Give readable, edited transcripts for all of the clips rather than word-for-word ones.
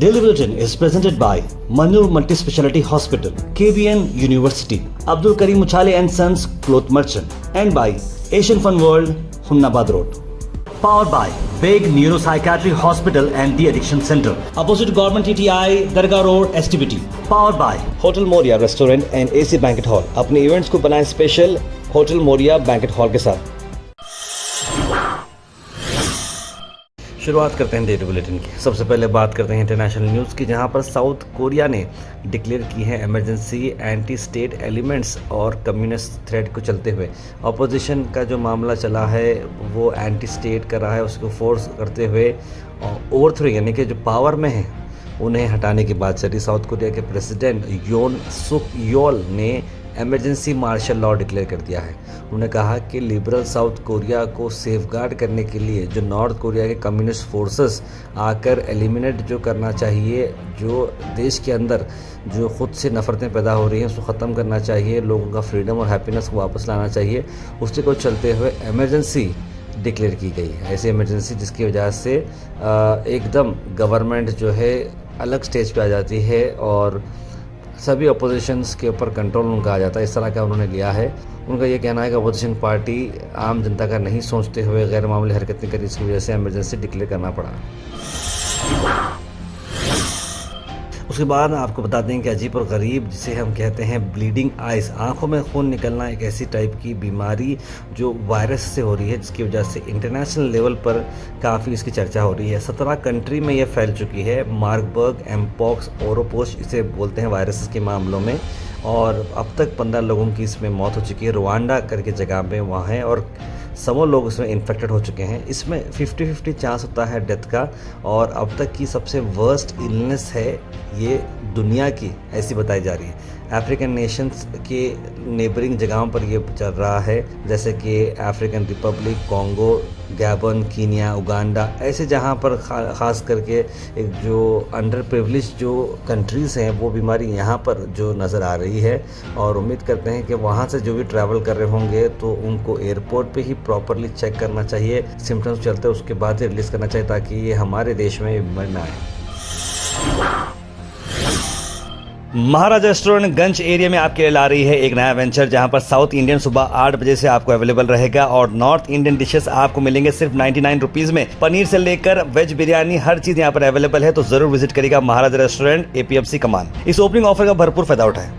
Daily Bulletin is presented by Manur Multi-Speciality Hospital, KBN University, Abdul Karim Uchale and Sons Cloth Merchant, and by Asian Fun World, Hunnabad Road. Powered by Big Neuropsychiatry Hospital and The Addiction Center, opposite Government TTI, Darga Road, STBT. Powered by Hotel Moria Restaurant and AC Banquet Hall. अपने events को बनाएं special hotel Moriya banquet hall के साथ। शुरुआत करते हैं daily bulletin की। सबसे पहले बात करते हैं इंटरनेशनल न्यूज़ की, जहां पर साउथ कोरिया ने डिक्लेयर की है इमरजेंसी एंटी स्टेट एलिमेंट्स और कम्युनिस्ट थ्रेट को चलते हुए अपोजिशन का जो मामला चला है वो एंटी स्टेट कर रहा है, उसको फोर्स करते हुए ओवरथ्रो यानी कि जो पावर में है उन्हें हटाने की बात चली। साउथ कोरिया के प्रेसिडेंट योन सुक योल ने इमरजेंसी मार्शल लॉ डिक्लेयर कर दिया है। उन्होंने कहा कि लिबरल साउथ कोरिया को सेफगार्ड करने के लिए जो नॉर्थ कोरिया के कम्युनिस्ट फोर्सेस आकर एलिमिनेट जो करना चाहिए, जो देश के अंदर जो ख़ुद से नफ़रतें पैदा हो रही हैं उसको ख़त्म करना चाहिए, लोगों का फ्रीडम और हैप्पीनेस को वापस लाना चाहिए, उससे को चलते हुए इमरजेंसी डिक्लेयर की गई है। ऐसी इमरजेंसी जिसकी वजह से एकदम गवर्नमेंट जो है अलग स्टेज पे आ जाती है और सभी अपोजिशंस के ऊपर कंट्रोल उनका आ जाता है। इस तरह का उन्होंने लिया है। उनका ये कहना है कि अपोजिशन पार्टी आम जनता का नहीं सोचते हुए गैर मामूली हरकतें करी, इसकी वजह से इमरजेंसी डिक्लेयर करना पड़ा। उसके बाद आपको बता दें कि अजीब और गरीब जिसे हम कहते हैं ब्लीडिंग आइज, आंखों में खून निकलना, एक ऐसी टाइप की बीमारी जो वायरस से हो रही है, जिसकी वजह से इंटरनेशनल लेवल पर काफ़ी इसकी चर्चा हो रही है। 17 कंट्री में ये फैल चुकी है। मार्बर्ग, एमपॉक्स, ओरोपोस इसे बोलते हैं वायरस के मामलों में, और अब तक 15 लोगों की इसमें मौत हो चुकी है। रुवांडा करके जगह में वहाँ है और समो लोग इसमें इन्फेक्टेड हो चुके हैं। इसमें 50-50 चांस होता है डेथ का, और अब तक की सबसे वर्स्ट इलनेस है ये दुनिया की, ऐसी बताई जा रही है। अफ्रीकन नेशंस के नेबरिंग जगहों पर ये चल रहा है, जैसे कि African Republic, Congo, Gabon, Kenya, Uganda, ऐसे जहाँ पर ख़ास करके एक जो अंडर प्रिविलेज जो कंट्रीज़ हैं वो बीमारी यहाँ पर जो नज़र आ रही है। और उम्मीद करते हैं कि वहाँ से जो भी ट्रैवल कर रहे होंगे तो उनको एयरपोर्ट पे ही प्रॉपरली चेक करना चाहिए, सिम्टम्स चलते हैं उसके बाद ही रिलीज़ करना चाहिए, ताकि ये हमारे देश में बीमारी ना आए। महाराजा रेस्टोरेंट गंज एरिया में आपके लिए ला रही है एक नया वेंचर, जहां पर साउथ इंडियन सुबह 8 बजे से आपको अवेलेबल रहेगा और नॉर्थ इंडियन डिशेस आपको मिलेंगे सिर्फ 99 रुपीज़ में। पनीर से लेकर वेज बिरयानी हर चीज़ यहां पर अवेलेबल है, तो ज़रूर विजिट करिएगा महाराजा रेस्टोरेंट, APMC कमान। इस ओपनिंग ऑफर का भरपूर फायदा उठाएं।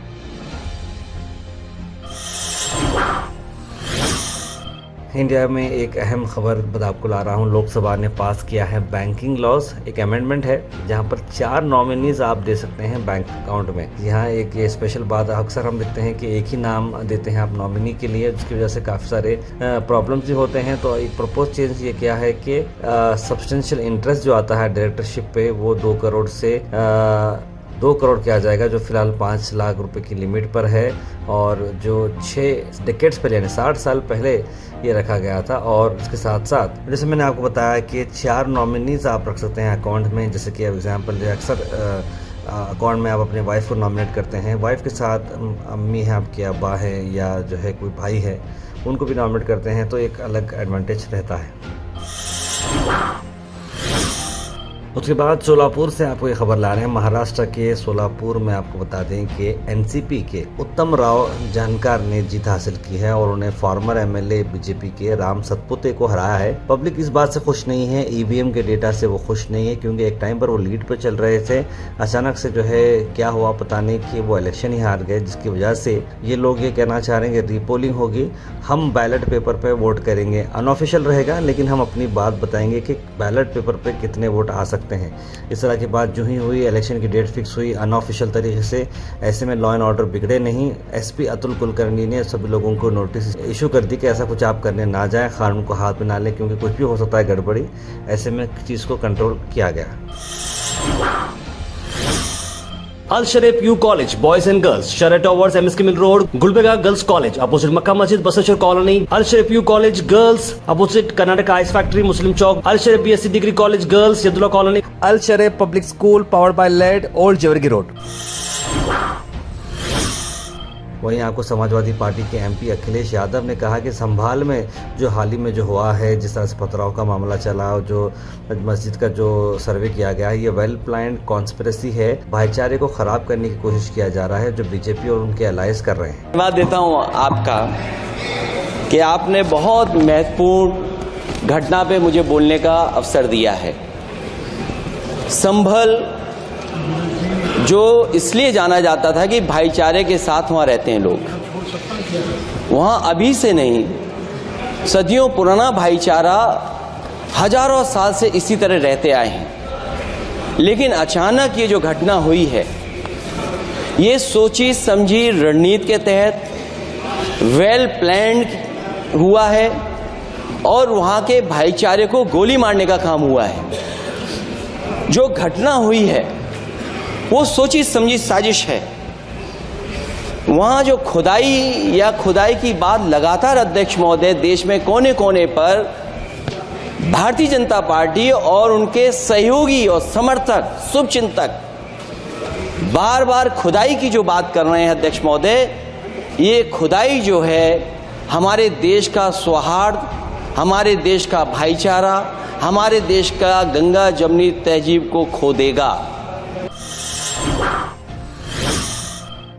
इंडिया में एक अहम खबर आपको ला रहा हूँ। लोकसभा ने पास किया है बैंकिंग लॉज, एक अमेंडमेंट है जहाँ पर 4 नॉमिनीज आप दे सकते हैं बैंक अकाउंट में। यहाँ एक ये स्पेशल बात, अक्सर हम देखते हैं कि एक ही नाम देते हैं आप नॉमिनी के लिए, जिसकी वजह से काफ़ी सारे प्रॉब्लम्स भी होते हैं। तो एक प्रपोज चेंज ये किया है कि सब्सटेंशियल इंटरेस्ट जो आता है डायरेक्टरशिप पे वो 2 करोड़ से 2 करोड़ किया जाएगा, जो फिलहाल 5 लाख रुपए की लिमिट पर है, और जो 6 डिकेड्स पहले यानी 60 साल पहले ये रखा गया था। और इसके साथ साथ जैसे मैंने आपको बताया कि 4 नॉमिनीज आप रख सकते हैं अकाउंट में, जैसे कि एग्जांपल अक्सर अकाउंट में आप अपने वाइफ को नॉमिनेट करते हैं, वाइफ के साथ अम्मी है आपके, अब्बा है, या जो है कोई भाई है, उनको भी नॉमिनेट करते हैं, तो एक अलग एडवांटेज रहता है। उसके बाद सोलापुर से आपको ये खबर ला रहे हैं। महाराष्ट्र के सोलापुर में आपको बता दें कि एनसीपी के उत्तम राव जानकर ने जीत हासिल की है और उन्हें फॉर्मर एमएलए बीजेपी के राम सतपुते को हराया है। पब्लिक इस बात से खुश नहीं है, ईवीएम के डेटा से वो खुश नहीं है, क्योंकि एक टाइम पर वो लीड पे चल रहे थे, अचानक से जो है क्या हुआ पता नहीं कि वो इलेक्शन ही हार गए, जिसकी वजह से ये लोग ये कहना चाह रहे हैं कि रीपोलिंग होगी, हम बैलेट पेपर पे वोट करेंगे, अनऑफिशियल रहेगा, लेकिन हम अपनी बात बताएंगे कि बैलेट पेपर पे कितने वोट आ सकते हैं। इस तरह की बात जो ही हुई, इलेक्शन की डेट फिक्स हुई अनऑफिशियल तरीके से। ऐसे में लॉ एंड ऑर्डर बिगड़े नहीं। एसपी अतुल कुलकर्णी ने सभी लोगों को नोटिस इशू कर दी कि ऐसा कुछ आप करने ना जाएं, कानून को हाथ में ना लें, क्योंकि कुछ भी हो सकता है गड़बड़ी। ऐसे में चीज़ को कंट्रोल किया गया। Al Sharif U College, Boys and Girls, Sheraton Towers, MSK Mill Road, Gulbega Girls College, opposite Makkah Masjid, Basachar Colony. Al Sharif U College Girls, opposite Karnataka Ice Factory, Muslim Chowk. Al Sharif BSc Degree College Girls, Yadullah Colony. Al Sharif Public School, powered by LED, Old Jewargi Road. वहीं आपको Samajwadi party के MP Akhilesh Yadav ने कहा कि संभाल में जो हाल ही में जो हुआ है, जिस तरह से पथराव का मामला चला और जो मस्जिद का जो सर्वे किया गया है, ये वेल प्लान्ड कॉन्स्पिरेसी है, भाईचारे को खराब करने की कोशिश किया जा रहा है जो बीजेपी और उनके अलायंस कर रहे हैं। धन्यवाद देता हूं आपका कि आपने बहुत महत्वपूर्ण घटना पे मुझे बोलने का अवसर दिया है। संभल जो इसलिए जाना जाता था कि भाईचारे के साथ वहाँ रहते हैं लोग, वहाँ अभी से नहीं, सदियों पुराना भाईचारा हजारों साल से इसी तरह रहते आए हैं। लेकिन अचानक ये जो घटना हुई है, ये सोची समझी रणनीति के तहत वेल प्लान्ड हुआ है और वहाँ के भाईचारे को गोली मारने का काम हुआ है। जो घटना हुई है वो सोची समझी साजिश है। वहाँ जो खुदाई की बात लगातार अध्यक्ष महोदय देश में कोने कोने पर भारतीय जनता पार्टी और उनके सहयोगी और समर्थक शुभचिंतक बार बार खुदाई की जो बात कर रहे हैं अध्यक्ष महोदय, ये खुदाई जो है हमारे देश का सौहार्द, हमारे देश का भाईचारा, हमारे देश का गंगा जमनी तहजीब को खो देगा।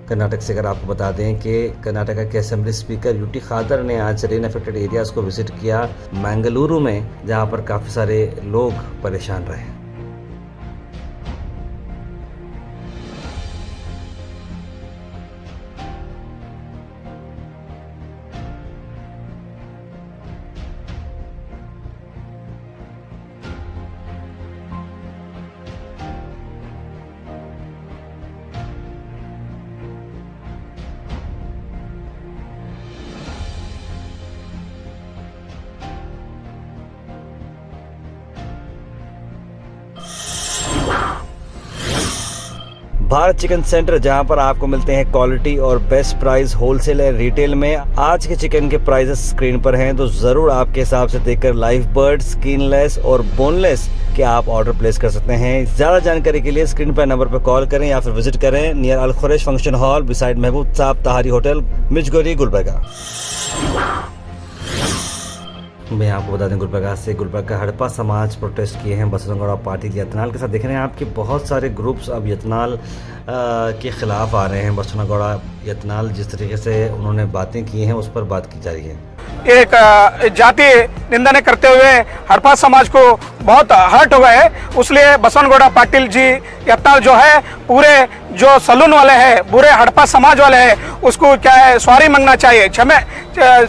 कर्नाटक से अगर आपको बता दें कि कर्नाटक के असेंबली स्पीकर यूटी खादर ने आज रेन अफेक्टेड एरियाज को विजिट किया मंगलुरु में, जहां पर काफ़ी सारे लोग परेशान रहे। भारत चिकन सेंटर, जहां पर आपको मिलते हैं क्वालिटी और बेस्ट प्राइस होलसेल और रिटेल में। आज के चिकन के प्राइसेस स्क्रीन पर हैं, तो जरूर आपके हिसाब से देखकर लाइव बर्ड, स्किनलेस और बोनलेस के आप ऑर्डर प्लेस कर सकते हैं। ज्यादा जानकारी के लिए स्क्रीन पर नंबर पर कॉल करें या फिर विजिट करें नियर अल खुरैश फंक्शन हॉल बिसाइड महबूब साहब तहारी होटल, मिर्चगोरी, गुलबर्गा। मैं आपको बता दें गुलबर्गा से गुलबर्गा हड़प्पा समाज प्रोटेस्ट किए हैं बसवनगुड़ा पार्टी यत्नाल के साथ। देख रहे हैं आपके बहुत सारे ग्रुप्स अब यत्नाल के खिलाफ आ रहे हैं। बसवनगुड़ा यत्नाल जिस तरीके से उन्होंने बातें की हैं उस पर बात की जा रही है। एक जाति निंदने करते हुए हड़प्पा समाज को बहुत हर्ट हुआ है, इसलिए बसवनगुड़ा पाटिल जी यत्नाल जो है पूरे जो सलून वाले हैं, बुरे हड़प्पा समाज वाले हैं, उसको क्या है सॉरी मांगना चाहिए,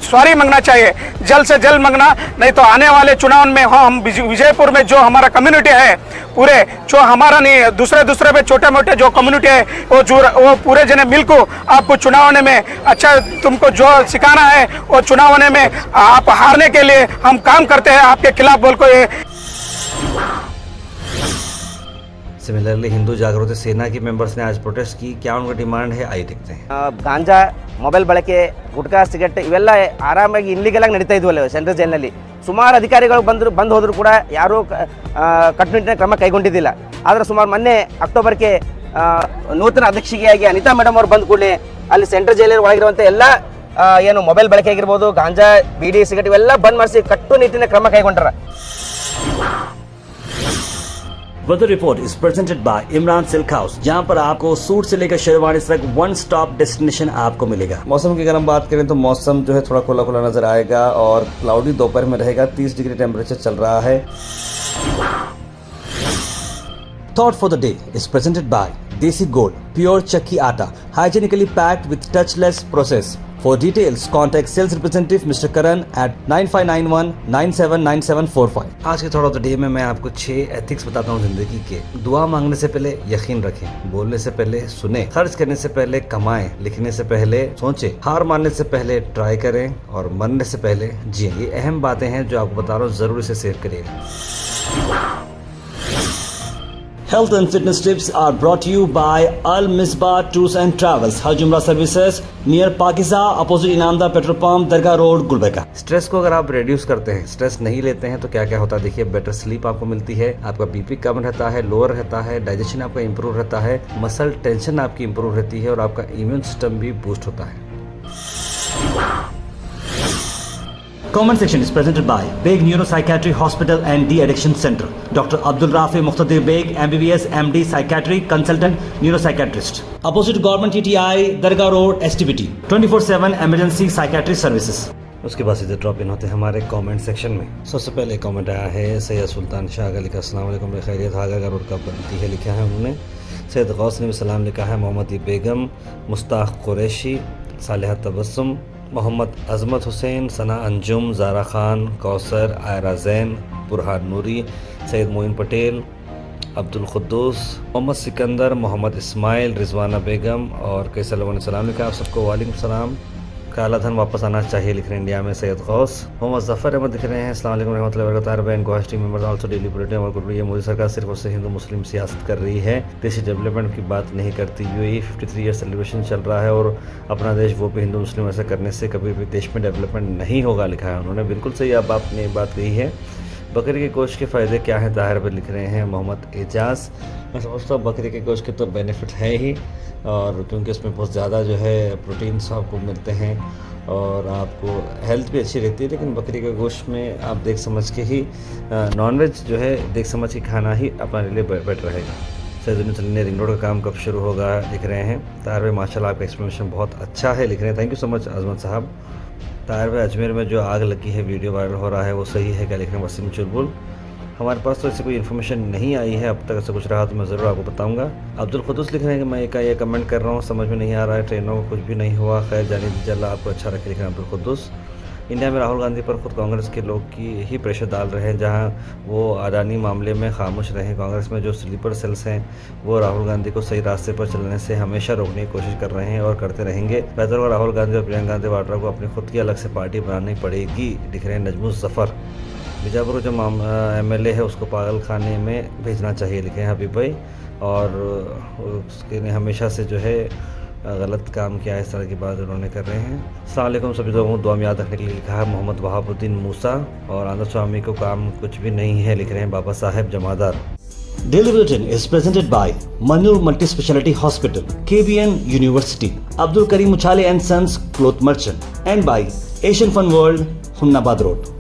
सॉरी मांगना चाहिए, जल्द से जल्द मांगना, नहीं तो आने वाले चुनाव में हम विजयपुर में जो हमारा कम्युनिटी है, पूरे जो हमारा नहीं दूसरे में छोटे मोटे जो कम्युनिटी है वो पूरे जने मिल को आपको चुनाव में अच्छा तुमको जो सिखाना है वो चुनाव में आप हारने के लिए हम काम करते हैं आपके खिलाफ बोल को। सिमिलरली हिंदू जागृति सेना के मेंबर्स ने आज प्रोटेस्ट की। क्या उनका डिमांड है, आइए देखते हैं। ಗಾಂಜಾ, ಮೊಬೈಲ್ ಬಳಕೆ, ಗುಟ್ಕಾ, ಸಿಗರೆಟ್ ಇವೆಲ್ಲ ಆರಾಮಾಗಿ ಇಲ್ಲಿಗೆಲ್ಲ ನಡೀತಾ ಇದ್ವಲ್ಲ ಸೆಂಟ್ರಲ್ ಜೈಲಿನಲ್ಲಿ. ಸುಮಾರು ಅಧಿಕಾರಿಗಳು ಬಂದು ಹೋದ್ರು ಕೂಡ ಯಾರೂ ಕಟ್ಟುನಿಟ್ಟಿನ ಕ್ರಮ ಕೈಗೊಂಡಿದ್ದಿಲ್ಲ. ಆದರೆ ಸುಮಾರು ಮೊನ್ನೆ ಅಕ್ಟೋಬರ್ಗೆ ನೂತನ ಅಧ್ಯಕ್ಷಿಕೆಯಾಗಿ ಅನಿತಾ ಮೇಡಮ್ ಅವರು ಬಂದ ಕೂಡಲೇ ಅಲ್ಲಿ ಸೆಂಟ್ರಲ್ ಜೈಲಿನ ಒಳಗಿರುವಂಥ ಎಲ್ಲ ಏನು ಮೊಬೈಲ್ ಬಳಕೆ ಆಗಿರ್ಬೋದು, ಗಾಂಜಾ, ಬೀಡಿ, ಸಿಗರೆಟ್ ಇವೆಲ್ಲ ಬಂದ್ ಮಾಡಿಸಿ ಕಟ್ಟುನಿಟ್ಟಿನ ಕ್ರಮ ಕೈಗೊಂಡರ। Weather report is presented by Imran silk house, जहां पर आपको सूट से लेकर शेरवानी तक वन स्टॉप डेस्टिनेशन आपको मिलेगा। मौसम की अगर हम बात करें तो मौसम जो है थोड़ा खुला खुला नजर आएगा और क्लाउडी दोपहर में रहेगा। 30 डिग्री टेम्परेचर चल रहा है। Thought for the day is presented bye देसी गोल्ड प्योर चक्की आटा, hygienically packed with touchless process. For details, contact sales representative Mr. Karan at 9591979745। आज के थोड़ा डे में मैं आपको 6 एथिक्स बताता हूँ जिंदगी के। दुआ मांगने से पहले यकीन रखें, बोलने से पहले सुने, खर्च करने से पहले कमाएं, लिखने से पहले सोचें, हार मानने से पहले ट्राई करें और मरने से पहले जिए। ये अहम बातें हैं जो आपको बता रहा हूँ, जरूर इसे सेव करिएगा। Health and fitness tips are brought to you by Al Misbah Tours and Travels, Hajj Umrah Services near Pakiza, opposite Inamdar petrol pump, Dargah road, Gulbarga. Stress को अगर आप रिड्यूस करते हैं, स्ट्रेस नहीं लेते हैं तो क्या क्या होता है देखिए। बेटर स्लीप आपको मिलती है, आपका बीपी कम रहता है, लोअर रहता है, डाइजेशन आपका इंप्रूव रहता है, मसल टेंशन आपकी इंप्रूव रहती है और आपका इम्यून सिस्टम भी बूस्ट होता है। Comment section is presented by Beg Neuropsychiatry Hospital and De-Addiction Center. Dr. Abdul Rafi Muqtadir Beg, MBBS, MD, Psychiatry, Consultant, Neuropsychiatrist. Opposite Government TTI, Dargah Road, STBT. 24/7 Emergency Psychiatry Services. उसके बाद सीधे drop in होते हैं हमारे comment section में। सबसे पहले comment आया है सैयद सुल्तान शाह का, लिखा अस्सलाम वालेकुम खैरियत, आगा रोड का बनती है, लिखा है उन्होंने। सैयद गौस ने भी सलाम लिखा है। मोहम्मद बेगम, मुस्ताक कुरैशी, सालिहा तबस्सुम, मोहम्मद अजमत हुसैन, सना अंजुम, ज़ारा खान, कौसर, आयरा जैन, बुरहान नूरी, सैयद मोइन पटेल, अब्दुल खुद्दूस, मोहम्मद सिकंदर, मोहम्मद इस्माइल, रिजवाना बेगम और कई लोगों ने सलाम लिखा। आप सबको वालेकुम सलाम। काला धन वापस आना चाहिए, लिख रहे हैं इंडिया में सैयद गौस। मोहम्मद जफ़र अहमद लिख रहे हैं अस्सलाम वालेकुम रहमतुल्लाहि व बरकातहू एंड गोष्ठी मेंबर्स आल्सो डेली बुलेटिन और गुड। ये मोदी सरकार सिर्फ उससे हिंदू मुस्लिम सियासत कर रही है, देश डेवलपमेंट की बात नहीं करती। यूएई 53 ईयर सेलिब्रेशन चल रहा है और अपना देश वो भी हिंदू मुस्लिम ऐसा करने से कभी भी देश में डेवलपमेंट नहीं होगा, लिखा है उन्होंने। बिल्कुल सही अब आपने बात कही है। बकरी के गोश्त के फ़ायदे क्या हैं, ताहिर पर लिख रहे हैं मोहम्मद एजाज। मैं समझता हूँ बकरी के गोश्त के तो बेनिफिट है ही, और क्योंकि उसमें बहुत ज़्यादा जो है प्रोटीन्स आपको मिलते हैं और आपको हेल्थ भी अच्छी रहती है। लेकिन बकरी के गोश्त में आप देख समझ के ही नॉनवेज जो है देख समझ के खाना ही अपने लिए बेटर रहेगा। सैयद ने रिंग रोड का काम कब शुरू होगा, लिख रहे हैं ताहिर भाई। माशाल्लाह आपका एक्सप्लेनेशन बहुत अच्छा है, लिख रहे हैं। थैंक यू सो मच अजमत साहब। ताहिर भाई, अजमेर में जो आग लगी है, वीडियो वायरल हो रहा है, वो सही है क्या, लिख रहे हैं वसीम चुलबुल। हमारे पास तो ऐसी कोई इन्फॉर्मेशन नहीं आई है अब तक, ऐसा कुछ रहा तो मैं ज़रूर आपको बताऊंगा। अब्दुल खुद्दूस लिख रहे हैं कि मैं ये कमेंट कर रहा हूँ, समझ में नहीं आ रहा है, ट्रेनों में कुछ भी नहीं हुआ, खैर जाने दीजिए, अल्लाह आपको अच्छा रखे, लिख रहे हैं अब्दुल खुद्दूस। इंडिया में राहुल गांधी पर खुद कांग्रेस के लोग की ही प्रेशर डाल रहे हैं, जहां वो अडानी मामले में खामोश रहे। कांग्रेस में जो स्लीपर सेल्स हैं वो राहुल गांधी को सही रास्ते पर चलने से हमेशा रोकने की कोशिश कर रहे हैं और करते रहेंगे। बेहतर होगा राहुल गांधी और प्रियंका गांधी वाड्रा को अपनी खुद की अलग से पार्टी बनानी पड़ेगी, लिख रहे हैं नजमुस जफ़र। बीजापुर जो MLA है उसको पागल खाने में भेजना चाहिए, लिखे हैं हबीब भाई। और उसके हमेशा से जो है गलत काम किया है, इस तरह की बात उन्होंने कर रहे हैं। अस्सलाम वालेकुम, सभी लोगों को दुआ में याद रखने के लिए लिखा है मोहम्मद वहाबुद्दीन मूसा। और आनंद स्वामी को काम कुछ भी नहीं है, लिख रहे हैं बाबा साहेब जमादार। Daily Bulletin is presented by Manur Multi-Speciality Hospital, KBN University, Abdul Karim Uchale and Sons Cloth Merchant, and by Asian Fun World, Hunnabad Road.